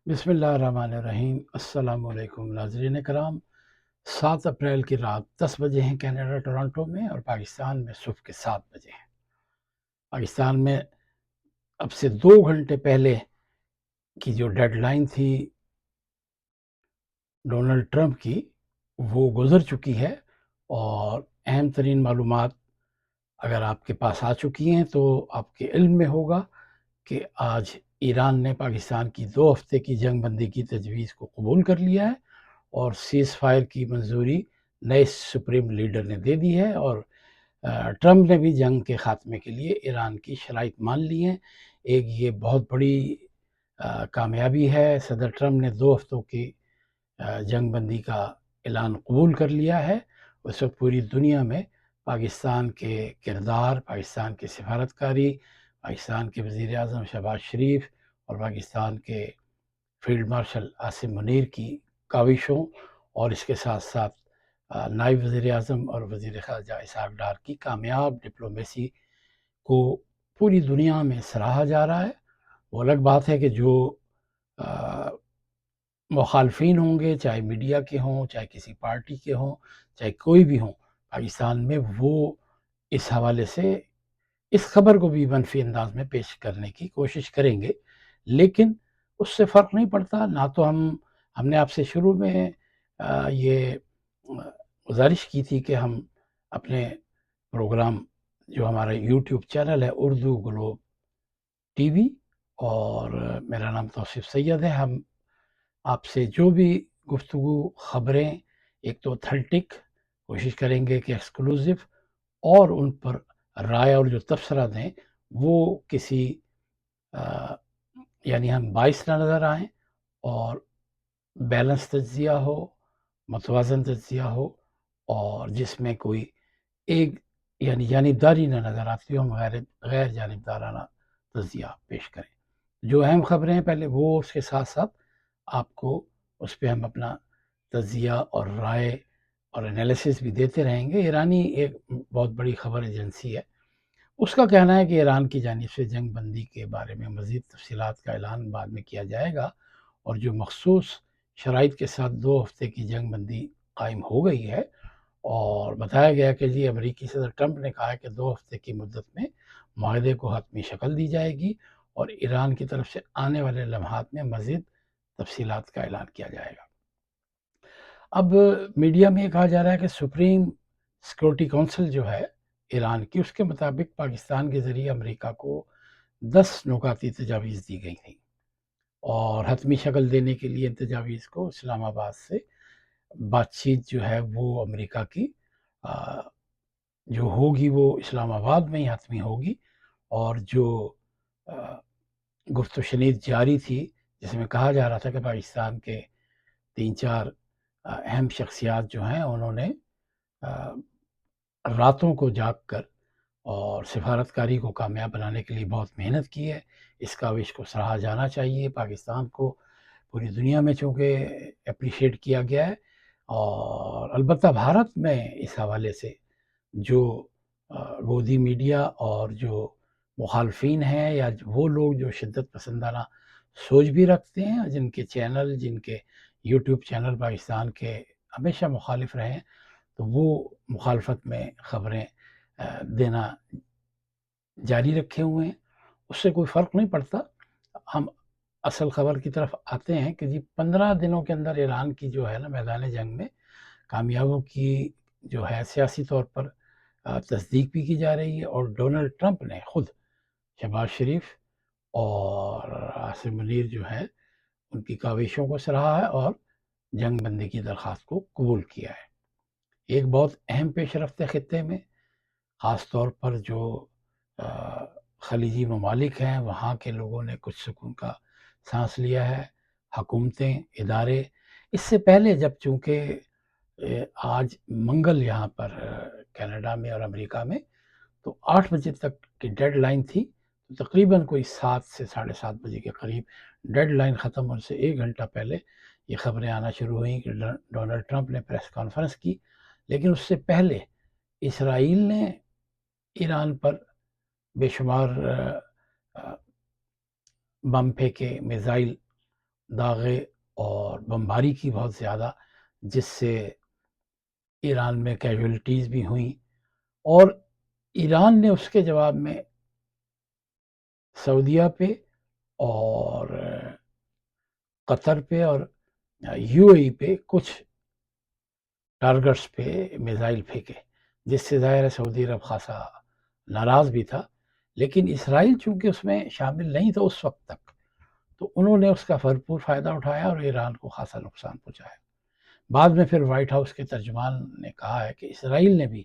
بسم اللہ الرحمن الرحیم۔ السلام علیکم ناظرین کرام۔ 7 اپریل کی رات 10 بجے ہیں کینیڈا ٹورانٹو میں، اور پاکستان میں صبح کے 7 بجے ہیں۔ پاکستان میں اب سے 2 گھنٹے پہلے کی جو ڈیڈ لائن تھی ڈونلڈ ٹرمپ کی، وہ گزر چکی ہے، اور اہم ترین معلومات اگر آپ کے پاس آ چکی ہیں تو آپ کے علم میں ہوگا کہ آج ایران نے پاکستان کی 2 ہفتے کی جنگ بندی کی تجویز کو قبول کر لیا ہے، اور سیز فائر کی منظوری نئے سپریم لیڈر نے دے دی ہے، اور ٹرمپ نے بھی جنگ کے خاتمے کے لیے ایران کی شرائط مان لی ہیں۔ ایک یہ بہت بڑی کامیابی ہے۔ صدر ٹرمپ نے 2 ہفتوں کی جنگ بندی کا اعلان قبول کر لیا ہے۔ اس وقت پوری دنیا میں پاکستان کے کردار، پاکستان کی سفارتکاری، پاکستان کے وزیر اعظم شہباز شریف اور پاکستان کے فیلڈ مارشل عاصم منیر کی کاوشوں، اور اس کے ساتھ ساتھ نائب وزیر اعظم اور وزیر خارجہ اسحاق ڈار کی کامیاب ڈپلومیسی کو پوری دنیا میں سراہا جا رہا ہے۔ وہ الگ بات ہے کہ جو مخالفین ہوں گے، چاہے میڈیا کے ہوں، چاہے کسی پارٹی کے ہوں، چاہے کوئی بھی ہوں پاکستان میں، وہ اس حوالے سے اس خبر کو بھی منفی انداز میں پیش کرنے کی کوشش کریں گے، لیکن اس سے فرق نہیں پڑتا۔ نہ تو ہم نے آپ سے شروع میں یہ گزارش کی تھی کہ ہم اپنے پروگرام، جو ہمارا یوٹیوب چینل ہے اردو گلوب ٹی وی، اور میرا نام توصیف سید ہے، ہم آپ سے جو بھی گفتگو، خبریں، ایک تو اتھینٹک کوشش کریں گے کہ ایکسکلوزیو، اور ان پر رائے اور جو تبصرہ دیں وہ کسی یعنی ہم باعث نہ نظر آئیں، اور بیلنس تجزیہ ہو، متوازن تجزیہ ہو، اور جس میں کوئی ایک جانبداری نہ نظر آتی ہو، ہم غیر جانبدارانہ تجزیہ پیش کریں۔ جو اہم خبریں ہیں پہلے وہ، اس کے ساتھ ساتھ آپ کو اس پہ ہم اپنا تجزیہ اور رائے اور انالیسس بھی دیتے رہیں گے۔ ایرانی ایک بہت بڑی خبر ایجنسی ہے، اس کا کہنا ہے کہ ایران کی جانب سے جنگ بندی کے بارے میں مزید تفصیلات کا اعلان بعد میں کیا جائے گا، اور جو مخصوص شرائط کے ساتھ 2 ہفتے کی جنگ بندی قائم ہو گئی ہے، اور بتایا گیا کہ جی امریکی صدر ٹرمپ نے کہا ہے کہ 2 ہفتے کی مدت میں معاہدے کو حتمی شکل دی جائے گی، اور ایران کی طرف سے آنے والے لمحات میں مزید تفصیلات کا اعلان کیا جائے گا۔ اب میڈیا میں یہ کہا جا رہا ہے کہ سپریم سیکورٹی کونسل جو ہے ایران کی، اس کے مطابق پاکستان کے ذریعے امریکہ کو 10 نکاتی تجاویز دی گئی تھیں، اور حتمی شکل دینے کے لیے ان تجاویز کو اسلام آباد سے بات چیت جو ہے وہ امریکہ کی جو ہوگی وہ اسلام آباد میں ہی حتمی ہوگی، اور جو گفت و شنید جاری تھی جس میں کہا جا رہا تھا کہ پاکستان کے 3-4 اہم شخصیات جو ہیں انہوں نے راتوں کو جاگ کر اور سفارتکاری کو کامیاب بنانے کے لیے بہت محنت کی ہے، اس کاوش کو سراہا جانا چاہیے۔ پاکستان کو پوری دنیا میں چونکہ اپریشیٹ کیا گیا ہے، اور البتہ بھارت میں اس حوالے سے جو گودی میڈیا اور جو مخالفین ہیں، یا وہ لوگ جو شدت پسندانہ سوچ بھی رکھتے ہیں، جن کے چینل، جن کے یوٹیوب چینل پاکستان کے ہمیشہ مخالف رہے ہیں، تو وہ مخالفت میں خبریں دینا جاری رکھے ہوئے ہیں۔ اس سے کوئی فرق نہیں پڑتا۔ ہم اصل خبر کی طرف آتے ہیں کہ جی 15 دنوں کے اندر ایران کی جو ہے نا میدان جنگ میں کامیابیوں کی جو ہے سیاسی طور پر تصدیق بھی کی جا رہی ہے، اور ڈونلڈ ٹرمپ نے خود شہباز شریف اور عاصم منیر جو ہے ان کی کاوشوں کو سراہا ہے، اور جنگ بندی کی درخواست کو قبول کیا ہے۔ ایک بہت اہم پیش رفت خطے میں، خاص طور پر جو خلیجی ممالک ہیں، وہاں کے لوگوں نے کچھ سکون کا سانس لیا ہے۔ حکومتیں، ادارے، اس سے پہلے جب چونکہ آج منگل یہاں پر کینیڈا میں اور امریکہ میں تو 8 بجے تک کی ڈیڈ لائن تھی، تو تقریباً کوئی 7 سے 7:30 بجے کے قریب ڈیڈ لائن ختم ہونے سے 1 گھنٹہ پہلے یہ خبریں آنا شروع ہوئیں کہ ڈونلڈ ٹرمپ نے پریس کانفرنس کی، لیکن اس سے پہلے اسرائیل نے ایران پر بے شمار بم پھینکے، میزائل داغے اور بمباری کی بہت زیادہ، جس سے ایران میں کیجولیٹیز بھی ہوئیں، اور ایران نے اس کے جواب میں سعودیہ پہ اور قطر پہ اور یو اے ای پہ کچھ ٹارگٹس پہ میزائل پھینکے، جس سے ظاہر ہے سعودی عرب خاصا ناراض بھی تھا، لیکن اسرائیل چونکہ اس میں شامل نہیں تھا اس وقت تک، تو انہوں نے اس کا بھرپور فائدہ اٹھایا اور ایران کو خاصا نقصان پہنچایا۔ بعد میں پھر وائٹ ہاؤس کے ترجمان نے کہا ہے کہ اسرائیل نے بھی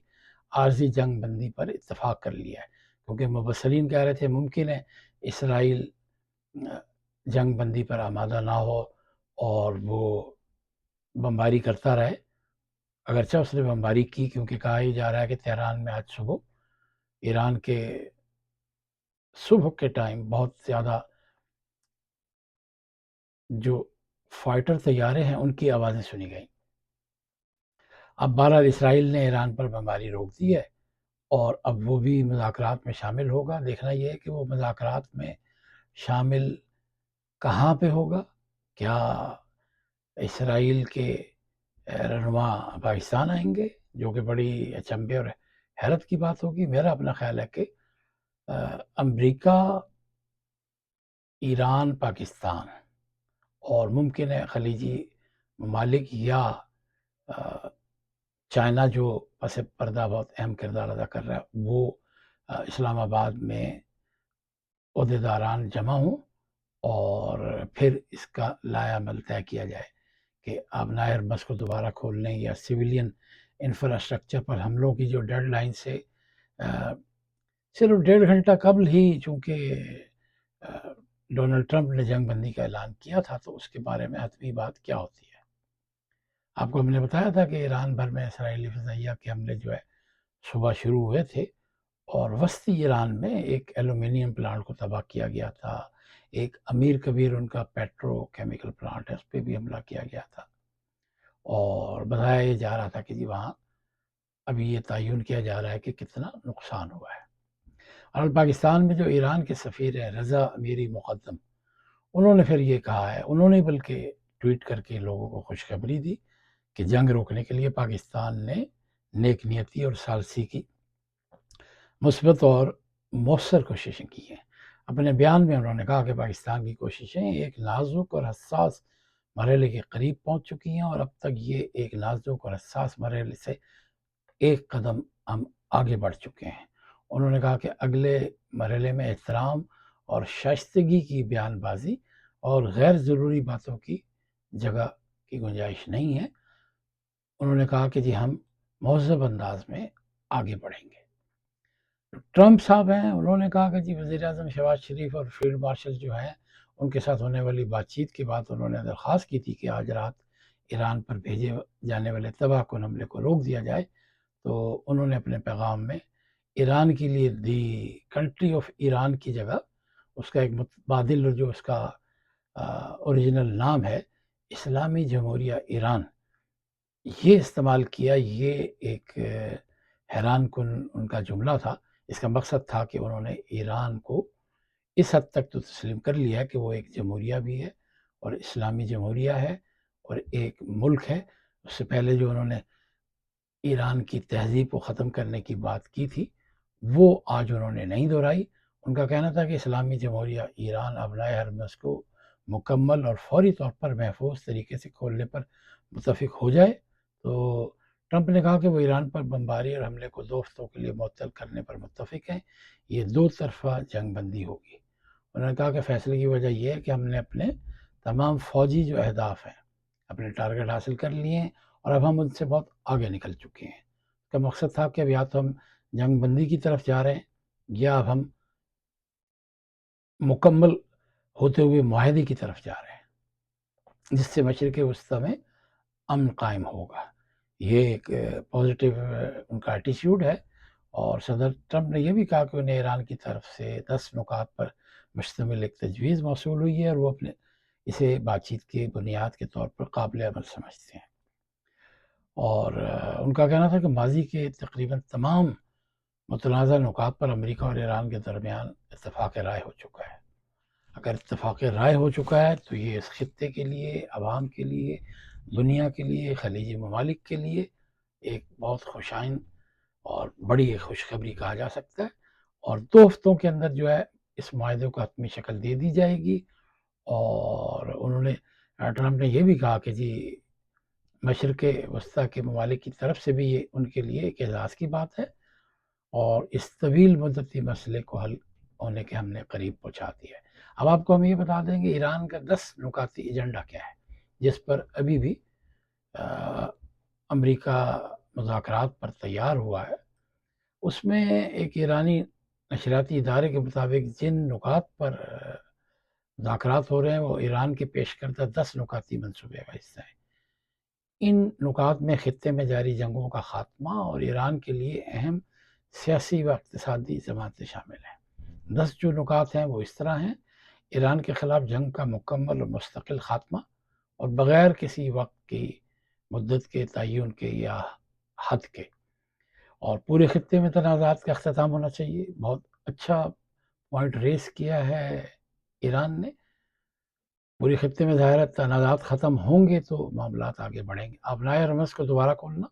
عارضی جنگ بندی پر اتفاق کر لیا ہے، کیونکہ مبصرین کہہ رہے تھے ممکن ہے اسرائیل جنگ بندی پر آمادہ نہ ہو اور وہ بمباری کرتا رہے، اگرچہ اس نے بمباری کی، کیونکہ کہا ہی جا رہا ہے کہ تہران میں آج صبح ایران کے صبح کے ٹائم بہت زیادہ جو فائٹر طیارے ہیں ان کی آوازیں سنی گئیں۔ اب بہرحال اسرائیل نے ایران پر بمباری روک دی ہے، اور اب وہ بھی مذاکرات میں شامل ہوگا۔ دیکھنا یہ ہے کہ وہ مذاکرات میں شامل کہاں پہ ہوگا، کیا اسرائیل کے رہنما پاکستان آئیں گے، جو کہ بڑی اچنبھے اور حیرت کی بات ہوگی۔ میرا اپنا خیال ہے کہ امریکہ، ایران، پاکستان اور ممکن ہے خلیجی ممالک یا چائنا، جو پس پردہ بہت اہم کردار ادا کر رہا ہے، وہ اسلام آباد میں عہدیداران جمع ہوں اور پھر اس کا لائحہ عمل طے کیا جائے کہ آبنائے حرمز کو دوبارہ کھولنے یا سویلین انفراسٹرکچر پر حملوں کی جو ڈیڈ لائن سے صرف 1.5 گھنٹہ قبل ہی، چونکہ ڈونلڈ ٹرمپ نے جنگ بندی کا اعلان کیا تھا، تو اس کے بارے میں حتمی بات کیا ہوتی ہے۔ آپ کو ہم نے بتایا تھا کہ ایران بھر میں اسرائیلی فضائیہ کے حملے جو ہے صبح شروع ہوئے تھے، اور وسطی ایران میں ایک ایلومینیم پلانٹ کو تباہ کیا گیا تھا، ایک امیر کبیر ان کا پیٹرو کیمیکل پلانٹ ہے، اس پہ بھی حملہ کیا گیا تھا، اور بتایا یہ جا رہا تھا کہ جی وہاں ابھی یہ تعین کیا جا رہا ہے کہ کتنا نقصان ہوا ہے۔ اور پاکستان میں جو ایران کے سفیر ہیں رضا امیری مقدم، انہوں نے پھر یہ کہا ہے، انہوں نے بلکہ ٹویٹ کر کے لوگوں کو خوشخبری دی کہ جنگ روکنے کے لیے پاکستان نے نیک نیتی اور ثالثی کی مثبت اور مؤثر کوششیں کی ہیں۔ اپنے بیان میں انہوں نے کہا کہ پاکستان کی کوششیں ایک نازک اور حساس مرحلے کے قریب پہنچ چکی ہیں، اور اب تک یہ ایک نازک اور حساس مرحلے سے ایک قدم ہم آگے بڑھ چکے ہیں۔ انہوں نے کہا کہ اگلے مرحلے میں احترام اور شائستگی کی بیان بازی اور غیر ضروری باتوں کی جگہ کی گنجائش نہیں ہے۔ انہوں نے کہا کہ جی ہم مہذب انداز میں آگے بڑھیں گے۔ ٹرمپ صاحب ہیں، انہوں نے کہا کہ جی وزیر اعظم شہباز شریف اور فیلڈ مارشل جو ہیں ان کے ساتھ ہونے والی بات چیت کے بعد انہوں نے درخواست کی تھی کہ آج رات ایران پر بھیجے جانے والے تباہ کن حملے کو روک دیا جائے، تو انہوں نے اپنے پیغام میں ایران کے لیے دی کنٹری آف ایران کی جگہ اس کا ایک متبادل جو اس کا اوریجنل نام ہے اسلامی جمہوریہ ایران، یہ استعمال کیا۔ یہ ایک حیران کن ان کا جملہ تھا۔ اس کا مقصد تھا کہ انہوں نے ایران کو اس حد تک تو تسلیم کر لیا کہ وہ ایک جمہوریہ بھی ہے اور اسلامی جمہوریہ ہے اور ایک ملک ہے۔ اس سے پہلے جو انہوں نے ایران کی تہذیب کو ختم کرنے کی بات کی تھی، وہ آج انہوں نے نہیں دہرائی۔ ان کا کہنا تھا کہ اسلامی جمہوریہ ایران ابنائے حرمز کو مکمل اور فوری طور پر محفوظ طریقے سے کھولنے پر متفق ہو جائے۔ تو ٹرمپ نے کہا کہ وہ ایران پر بمباری اور حملے کو 2 ہفتوں کے لیے معطل کرنے پر متفق ہیں، یہ 2 طرفہ جنگ بندی ہوگی۔ انہوں نے کہا کہ فیصلے کی وجہ یہ ہے کہ ہم نے اپنے تمام فوجی جو اہداف ہیں، اپنے ٹارگٹ حاصل کر لیے ہیں، اور اب ہم ان سے بہت آگے نکل چکے ہیں۔ اس کا مقصد تھا کہ اب یا تو ہم جنگ بندی کی طرف جا رہے ہیں یا اب ہم مکمل ہوتے ہوئے معاہدے کی طرف جا رہے ہیں، جس سے مشرق وسطی میں امن قائم ہوگا۔ یہ ایک پازیٹیو ان کا ایٹیٹیوڈ ہے، اور صدر ٹرمپ نے یہ بھی کہا کہ انہیں ایران کی طرف سے 10 نکات پر مشتمل ایک تجویز موصول ہوئی ہے، اور وہ اپنے اسے بات چیت کی بنیاد کے طور پر قابل عمل سمجھتے ہیں۔ اور ان کا کہنا تھا کہ ماضی کے تقریباً تمام متنازع نکات پر امریکہ اور ایران کے درمیان اتفاق رائے ہو چکا ہے۔ اگر اتفاق رائے ہو چکا ہے تو یہ اس خطے کے لیے، عوام کے لیے، دنیا کے لیے، خلیجی ممالک کے لیے ایک بہت خوشائن اور بڑی خوشخبری کہا جا سکتا ہے، اور 2 ہفتوں کے اندر جو ہے اس معاہدے کو حتمی شکل دے دی جائے گی۔ اور انہوں نے ٹرمپ نے یہ بھی کہا کہ جی مشرق وسطیٰ کے ممالک کی طرف سے بھی یہ ان کے لیے ایک اعزاز کی بات ہے، اور اس طویل مدتی مسئلے کو حل ہونے کے ہم نے قریب پہنچا دیا ہے۔ اب آپ کو ہم یہ بتا دیں گے ایران کا 10 نکاتی ایجنڈا کیا ہے، جس پر ابھی بھی امریکہ مذاکرات پر تیار ہوا ہے۔ اس میں ایک ایرانی نشریاتی ادارے کے مطابق جن نکات پر مذاکرات ہو رہے ہیں وہ ایران کے پیش کردہ 10 نکاتی منصوبے کا حصہ ہیں۔ ان نکات میں خطے میں جاری جنگوں کا خاتمہ اور ایران کے لیے اہم سیاسی و اقتصادی ضمانتیں شامل ہیں۔ 10 جو نکات ہیں وہ اس طرح ہیں: ایران کے خلاف جنگ کا مکمل اور مستقل خاتمہ، اور بغیر کسی وقت کی مدت کے تعین کے یا حد کے، اور پورے خطے میں تنازعات کا اختتام ہونا چاہیے۔ بہت اچھا پوائنٹ ریز کیا ہے ایران نے۔ پورے خطے میں ظاہر تنازعات ختم ہوں گے تو معاملات آگے بڑھیں گے۔ آبنائے ہرمز کو دوبارہ کھولنا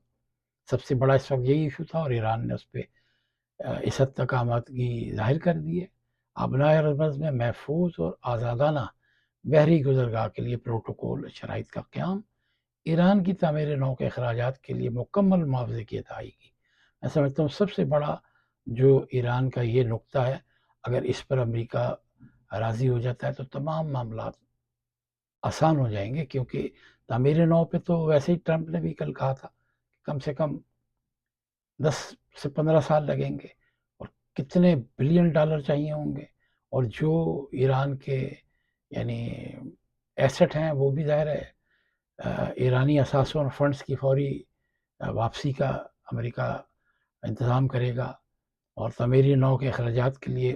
سب سے بڑا اس وقت یہی ایشو تھا، اور ایران نے اس پہ اس حد تک آمادگی ظاہر کر دی ہے۔ آبنائے ہرمز میں محفوظ اور آزادانہ بحری گزرگاہ کے لیے پروٹوکول شرائط کا قیام، ایران کی تعمیر نو کے اخراجات کے لیے مکمل معاوضے کی ادائیگی۔ میں سمجھتا ہوں سب سے بڑا جو ایران کا یہ نقطہ ہے، اگر اس پر امریکہ راضی ہو جاتا ہے تو تمام معاملات آسان ہو جائیں گے، کیونکہ تعمیر نو پہ تو ویسے ہی ٹرمپ نے بھی کل کہا تھا کم سے کم 10 سے 15 سال لگیں گے، اور کتنے بلین ڈالر چاہیے ہوں گے، اور جو ایران کے یعنی ایسٹ ہیں وہ بھی ظاہر ہے ایرانی اثاثوں اور فنڈز کی فوری واپسی کا امریکہ انتظام کرے گا، اور تعمیری نو کے اخراجات کے لیے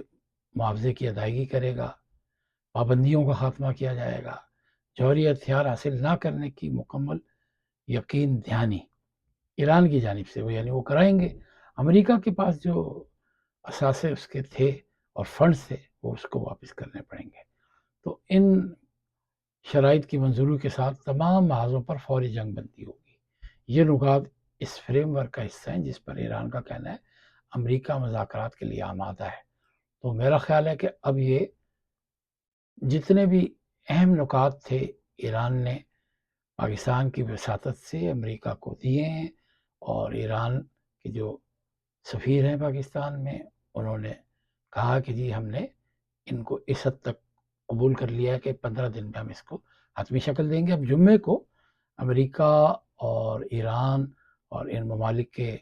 معاوضے کی ادائیگی کرے گا، پابندیوں کا خاتمہ کیا جائے گا، جوہری ہتھیار حاصل نہ کرنے کی مکمل یقین دہانی ایران کی جانب سے یعنی وہ کرائیں گے۔ امریکہ کے پاس جو اثاثے اس کے تھے اور فنڈز تھے وہ اس کو واپس کرنے پڑیں گے۔ تو ان شرائط کی منظوری کے ساتھ تمام محاذوں پر فوری جنگ بندی ہوگی۔ یہ نکات اس فریم ورک کا حصہ ہیں جس پر ایران کا کہنا ہے امریکہ مذاکرات کے لیے آمادہ ہے۔ تو میرا خیال ہے کہ اب یہ جتنے بھی اہم نکات تھے ایران نے پاکستان کی وساطت سے امریکہ کو دیے ہیں، اور ایران کے جو سفیر ہیں پاکستان میں انہوں نے کہا کہ جی ہم نے ان کو اس حد تک قبول کر لیا ہے کہ 15 دن میں ہم اس کو حتمی شکل دیں گے۔ اب جمعے کو امریکہ اور ایران اور ان ممالک کے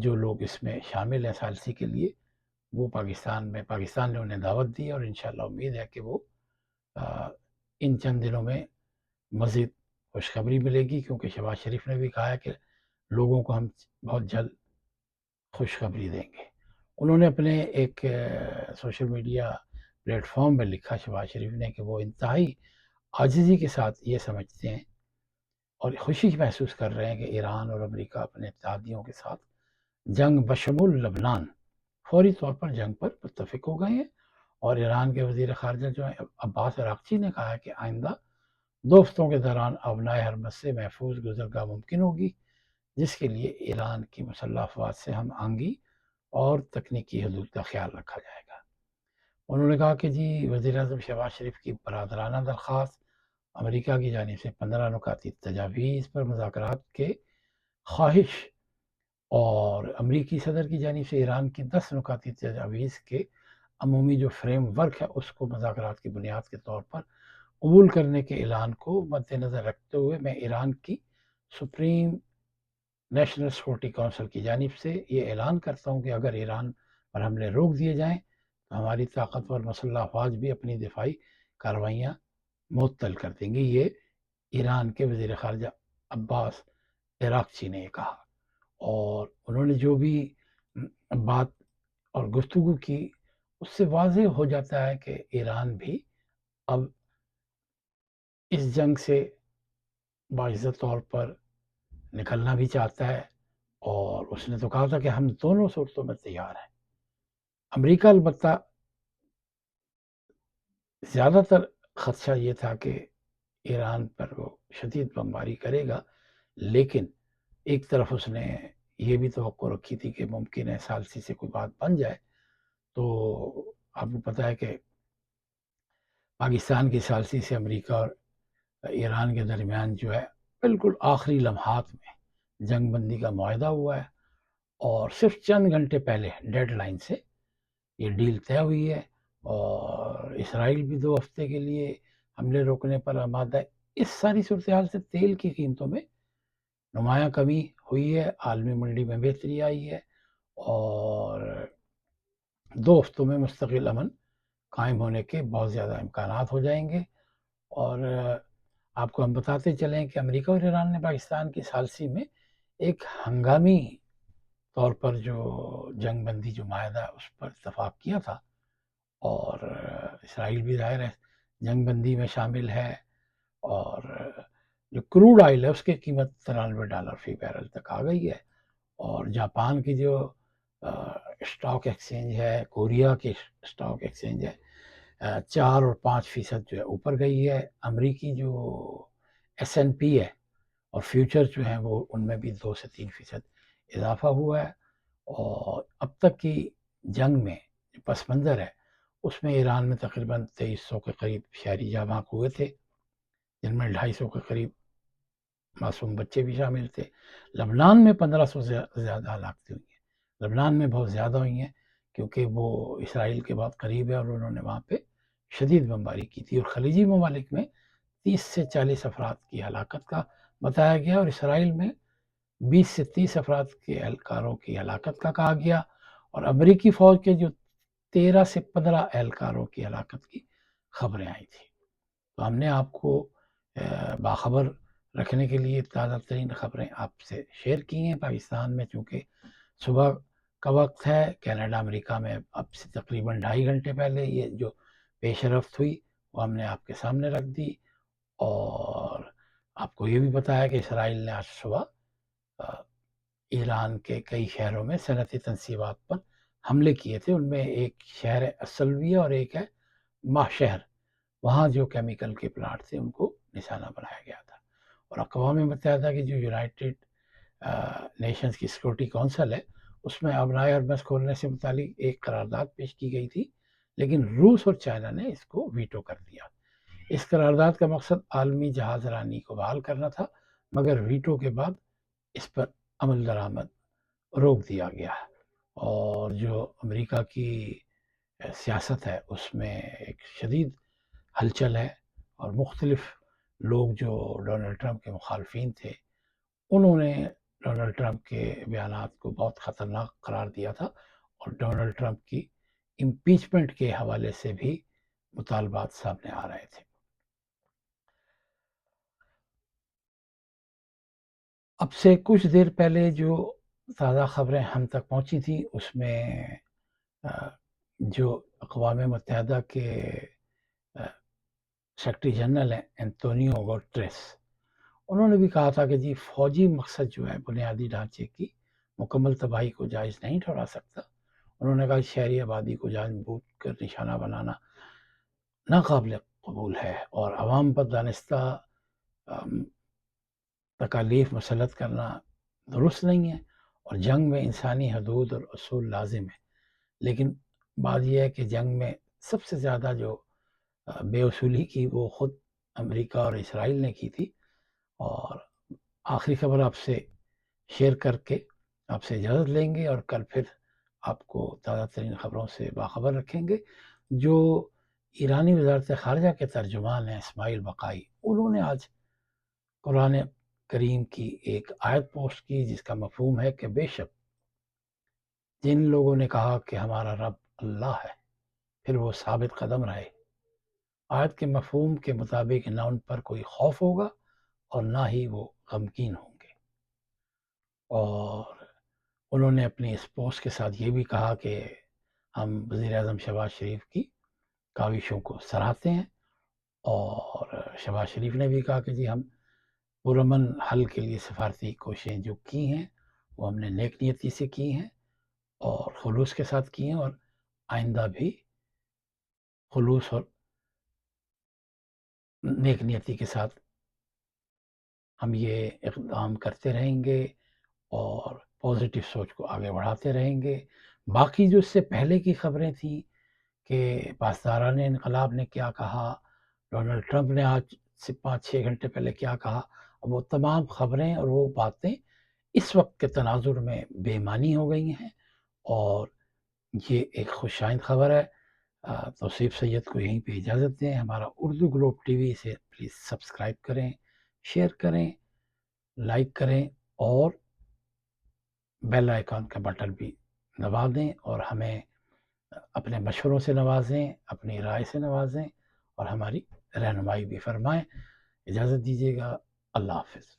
جو لوگ اس میں شامل ہیں ثالثی کے لیے، وہ پاکستان نے انہیں دعوت دی، اور انشاءاللہ امید ہے کہ وہ ان چند دنوں میں مزید خوشخبری ملے گی، کیونکہ شہباز شریف نے بھی کہا ہے کہ لوگوں کو ہم بہت جلد خوشخبری دیں گے۔ انہوں نے اپنے ایک سوشل میڈیا پلیٹ فارم میں لکھا شہباز شریف نے کہ وہ انتہائی عاجزی کے ساتھ یہ سمجھتے ہیں اور خوشی محسوس کر رہے ہیں کہ ایران اور امریکہ اپنے اتحادیوں کے ساتھ جنگ بشمول لبنان فوری طور پر جنگ پر متفق ہو گئے ہیں، اور ایران کے وزیر خارجہ جو ہیں عباس عراقچی نے کہا ہے کہ آئندہ 2 ہفتوں کے دوران آبنائے ہرمز سے محفوظ گزرگاہ ممکن ہوگی، جس کے لیے ایران کی مسلح افواج سے ہم آہنگی اور تکنیکی حدود کا خیال رکھا جائے گا۔ انہوں نے کہا کہ جی وزیر اعظم شہباز شریف کی برادرانہ درخواست، امریکہ کی جانب سے 15 نکاتی تجاویز پر مذاکرات کے خواہش، اور امریکی صدر کی جانب سے ایران کی 10 نکاتی تجاویز کے عمومی جو فریم ورک ہے اس کو مذاکرات کی بنیاد کے طور پر قبول کرنے کے اعلان کو مد نظر رکھتے ہوئے میں ایران کی سپریم نیشنل سیکورٹی کونسل کی جانب سے یہ اعلان کرتا ہوں کہ اگر ایران پر حملے روک دیے جائیں تو ہماری طاقتور مسلح افواج بھی اپنی دفاعی کارروائیاں معطل کر دیں گی۔ یہ ایران کے وزیر خارجہ عباس عراقچی نے کہا، اور انہوں نے جو بھی بات اور گفتگو کی اس سے واضح ہو جاتا ہے کہ ایران بھی اب اس جنگ سے باعزت طور پر نکلنا بھی چاہتا ہے، اور اس نے تو کہا تھا کہ ہم دونوں صورتوں میں تیار ہیں۔ امریکہ البتہ زیادہ تر خدشہ یہ تھا کہ ایران پر وہ شدید بمباری کرے گا، لیکن ایک طرف اس نے یہ بھی توقع رکھی تھی کہ ممکن ہے ثالثی سے کوئی بات بن جائے۔ تو آپ کو پتہ ہے کہ پاکستان کی ثالثی سے امریکہ اور ایران کے درمیان جو ہے بالکل آخری لمحات میں جنگ بندی کا معاہدہ ہوا ہے، اور صرف چند گھنٹے پہلے ڈیڈ لائن سے یہ ڈیل طے ہوئی ہے، اور اسرائیل بھی 2 ہفتے کے لیے حملے روکنے پر آمادہ ہے۔ اس ساری صورتحال سے تیل کی قیمتوں میں نمایاں کمی ہوئی ہے، عالمی منڈی میں بہتری آئی ہے، اور 2 ہفتوں میں مستقل امن قائم ہونے کے بہت زیادہ امکانات ہو جائیں گے۔ اور آپ کو ہم بتاتے چلیں کہ امریکہ اور ایران نے پاکستان کی ثالثی میں ایک ہنگامی طور پر جو جنگ بندی جو معاہدہ اس پر اتفاق کیا تھا، اور اسرائیل بھی ظاہر ہے جنگ بندی میں شامل ہے، اور جو کروڈ آئل ہے اس کی قیمت $93 فی بیرل تک آ گئی ہے، اور جاپان کی جو اسٹاک ایکسچینج ہے، کوریا کی اسٹاک ایکسچینج ہے، 4 اور 5% جو ہے اوپر گئی ہے۔ امریکی جو S&P ہے اور فیوچر جو ہیں وہ ان میں بھی 2 سے 3% اضافہ ہوا ہے۔ اور اب تک کی جنگ میں جو پس منظر ہے اس میں ایران میں تقریباً 2300 کے قریب شہری جاں بحق ہوئے تھے، جن میں 250 کے قریب معصوم بچے بھی شامل تھے۔ لبنان میں 1500 سے زیادہ ہلاکتیں ہوئی ہیں، لبنان میں بہت زیادہ ہوئی ہیں کیونکہ وہ اسرائیل کے بہت قریب ہے، اور انہوں نے وہاں پہ شدید بمباری کی تھی، اور خلیجی ممالک میں 30 سے 40 افراد کی ہلاکت کا بتایا گیا، اور اسرائیل میں 20 سے 30 افراد کے اہلکاروں کی ہلاکت کا کہا گیا، اور امریکی فوج کے جو 13 سے 15 اہلکاروں کی ہلاکت کی خبریں آئی تھیں۔ تو ہم نے آپ کو باخبر رکھنے کے لیے تازہ ترین خبریں آپ سے شیئر کی ہیں۔ پاکستان میں چونکہ صبح کا وقت ہے، کینیڈا امریکہ میں اب سے تقریباً 2.5 گھنٹے پہلے یہ جو پیش رفت ہوئی وہ ہم نے آپ کے سامنے رکھ دی، اور آپ کو یہ بھی بتایا کہ اسرائیل نے آج صبح ایران کے کئی شہروں میں صنعتی تنصیبات پر حملے کیے تھے۔ ان میں ایک شہر ہے السلویہ اور ایک ہے ماہ شہر، وہاں جو کیمیکل کے پلانٹ تھے ان کو نشانہ بنایا گیا تھا۔ اور اقوام متحدہ کی جو یونائٹڈ نیشنز کی سیکورٹی کونسل ہے اس میں آبنائے ارمز کھولنے سے متعلق ایک قرارداد پیش کی گئی تھی، لیکن روس اور چائنا نے اس کو ویٹو کر دیا۔ اس قرارداد کا مقصد عالمی جہاز رانی کو بحال کرنا تھا، مگر ویٹو کے بعد اس پر عمل درآمد روک دیا گیا، اور جو امریکہ کی سیاست ہے اس میں ایک شدید ہلچل ہے، اور مختلف لوگ جو ڈونلڈ ٹرمپ کے مخالفین تھے انہوں نے ڈونلڈ ٹرمپ کے بیانات کو بہت خطرناک قرار دیا تھا، اور ڈونلڈ ٹرمپ کی امپیچمنٹ کے حوالے سے بھی مطالبات سامنے آ رہے تھے۔ اب سے کچھ دیر پہلے جو تازہ خبریں ہم تک پہنچی تھیں اس میں جو اقوام متحدہ کے سیکرٹری جنرل ہیں انتونیو گوٹریس، انہوں نے بھی کہا تھا کہ جی فوجی مقصد جو ہے بنیادی ڈھانچے کی مکمل تباہی کو جائز نہیں ٹھہرا سکتا۔ انہوں نے کہا شہری آبادی کو جان بوجھ کر نشانہ بنانا ناقابل قبول ہے، اور عوام پر دانستہ تکالیف مسلط کرنا درست نہیں ہے، اور جنگ میں انسانی حدود اور اصول لازم ہے، لیکن بات یہ ہے کہ جنگ میں سب سے زیادہ جو بے اصولی کی وہ خود امریکہ اور اسرائیل نے کی تھی۔ اور آخری خبر آپ سے شیئر کر کے آپ سے اجازت لیں گے، اور کل پھر آپ کو تازہ ترین خبروں سے باخبر رکھیں گے۔ جو ایرانی وزارت خارجہ کے ترجمان ہیں اسماعیل بقائی، انہوں نے آج قرآن کریم کی ایک آیت پوسٹ کی جس کا مفہوم ہے کہ بے شک جن لوگوں نے کہا کہ ہمارا رب اللہ ہے پھر وہ ثابت قدم رہے، آیت کے مفہوم کے مطابق نہ ان پر کوئی خوف ہوگا اور نہ ہی وہ غمگین ہوں گے۔ اور انہوں نے اپنی اس پوسٹ کے ساتھ یہ بھی کہا کہ ہم وزیر اعظم شہباز شریف کی کاوشوں کو سراہتے ہیں، اور شہباز شریف نے بھی کہا کہ جی ہم پرامن حل کے لیے سفارتی کوششیں جو کی ہیں وہ ہم نے نیک نیتی سے کی ہیں اور خلوص کے ساتھ کی ہیں، اور آئندہ بھی خلوص اور نیک نیتی کے ساتھ ہم یہ اقدام کرتے رہیں گے اور پازیٹیو سوچ کو آگے بڑھاتے رہیں گے۔ باقی جو اس سے پہلے کی خبریں تھیں کہ پاسداران انقلاب نے کیا کہا، ڈونلڈ ٹرمپ نے آج سے 5-6 گھنٹے پہلے کیا کہا، اب وہ تمام خبریں اور وہ باتیں اس وقت کے تناظر میں بے معنی ہو گئی ہیں، اور یہ ایک خوش آئند خبر ہے۔ توصیف سید کو یہیں پہ اجازت دیں۔ ہمارا اردو گلوب ٹی وی سے پلیز سبسکرائب کریں، شیئر کریں، لائک کریں، اور بیل آئیکن کا بٹن بھی دبا دیں، اور ہمیں اپنے مشوروں سے نوازیں، اپنی رائے سے نوازیں، اور ہماری رہنمائی بھی فرمائیں۔ اجازت دیجیے گا۔ اللہ حافظ۔